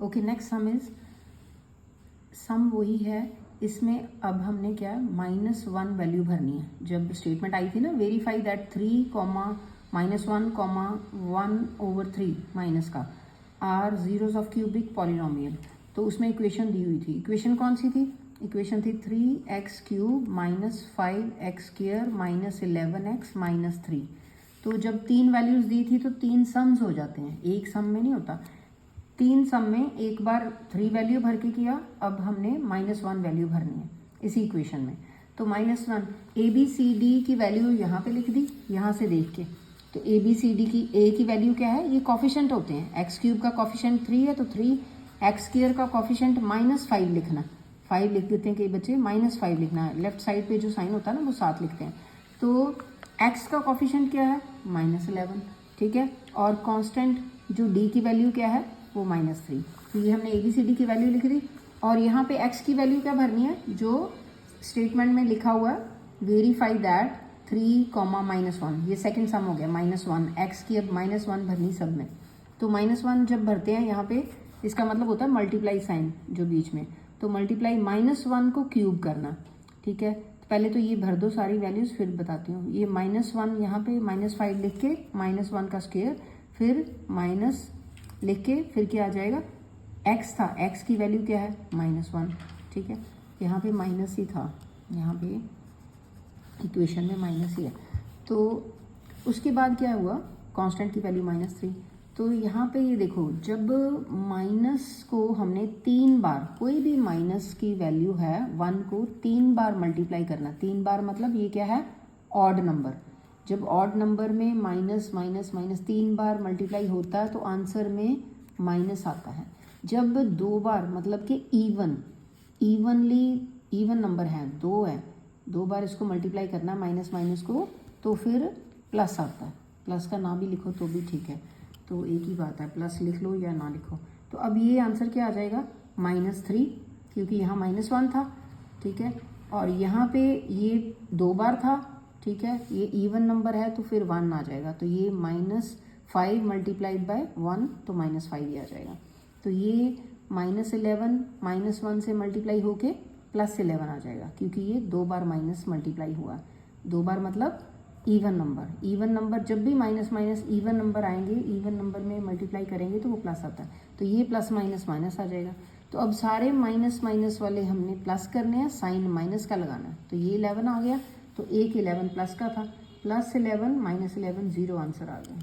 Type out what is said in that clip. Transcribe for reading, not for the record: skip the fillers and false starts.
Okay, next sum is, सम वही है, इसमें अब हमने क्या -1 वैल्यू भरनी है। जब स्टेटमेंट आई थी ना, वेरीफाई दैट 3, -1, 1/3 माइनस का are zeros of cubic polynomial, तो उसमें इक्वेशन दी हुई थी। इक्वेशन कौन सी थी? इक्वेशन थी 3x³ - 5x² - 11x - 3। तो जब 3 वैल्यूज दी थी तो 3 सम्स हो जाते हैं, एक सम में नहीं होता। 3 सम में एक बार 3 वैल्यू भर के किया, अब हमने -1 वैल्यू भरनी है इसी इक्वेशन में। तो -1 ABCD की वैल्यू यहाँ पे लिख दी, यहाँ से देख के। तो ABCD की A की वैल्यू क्या है? ये कॉफिशेंट होते हैं। x³ का कॉफिशेंट 3 है तो 3, x² का कॉफिशेंट -5 लिखना, 5 लिख देते हैं कई बच्चे, -5 लिखना है। लेफ्ट साइड पे जो साइन होता है ना वो 7 लिखते हैं। तो x का कॉफिशेंट क्या है? -11, ठीक है। और कांस्टेंट जो d की वैल्यू क्या है? वो -3। तो ये हमने ABCD की वैल्यू लिख दी। और यहाँ पे x की वैल्यू क्या भरनी है? जो स्टेटमेंट में लिखा हुआ है, वेरीफाई दैट 3, -1, ये सेकंड सम हो गया। -1 x की अब -1 भरनी सब में। तो -1 जब भरते हैं यहाँ पे, इसका मतलब होता है मल्टीप्लाई साइन जो बीच में, तो मल्टीप्लाई -1 को क्यूब करना, ठीक है। तो पहले तो ये भर दो सारी वैल्यूज, फिर बताती हूँ। ये -1 यहाँ पे -5 लिख के -1 का स्क्वायर, फिर माइनस लिख के, फिर क्या आ जाएगा? x था, x की वैल्यू क्या है? -1, ठीक है। यहाँ पे माइनस ही था, यहाँ पे इक्वेशन में माइनस ही है। तो उसके बाद क्या हुआ? कांस्टेंट की वैल्यू -3। तो यहाँ पे ये देखो, जब माइनस को हमने 3 बार, कोई भी माइनस की वैल्यू है 1 को 3 बार मल्टीप्लाई करना। 3 बार मतलब ये क्या है? Odd number. जब ऑड नंबर में माइनस माइनस माइनस 3 बार मल्टीप्लाई होता है तो आंसर में माइनस आता है। जब 2 बार मतलब कि इवन नंबर है, 2 है, 2 बार इसको मल्टीप्लाई करना माइनस माइनस को, तो फिर प्लस आता है। प्लस का ना भी लिखो तो भी ठीक है, तो एक ही बात है, प्लस लिख लो या ना लिखो। तो अब ये आंसर क्या आ जाएगा? -3, क्योंकि यहाँ -1 था, ठीक है। और यहाँ पे ये 2 बार था, ठीक है। ये इवन नंबर है तो फिर 1 आ जाएगा। तो ये -5 मल्टीप्लाइड बाय 1, तो -5 ही आ जाएगा। तो ये -11 -1 से मल्टीप्लाई होके +11 आ जाएगा, क्योंकि ये 2 बार माइनस मल्टीप्लाई हुआ। 2 बार मतलब इवन नंबर। इवन नंबर जब भी माइनस माइनस इवन नंबर आएंगे, इवन नंबर में मल्टीप्लाई करेंगे तो वो प्लस आता है। तो ये प्लस माइनस माइनस आ जाएगा। तो अब सारे माइनस माइनस वाले हमने प्लस करने हैं, साइन माइनस का लगाना है। तो ये 11 आ गया, तो एक 11 प्लस का था, +11 -11 0 आंसर आ गया।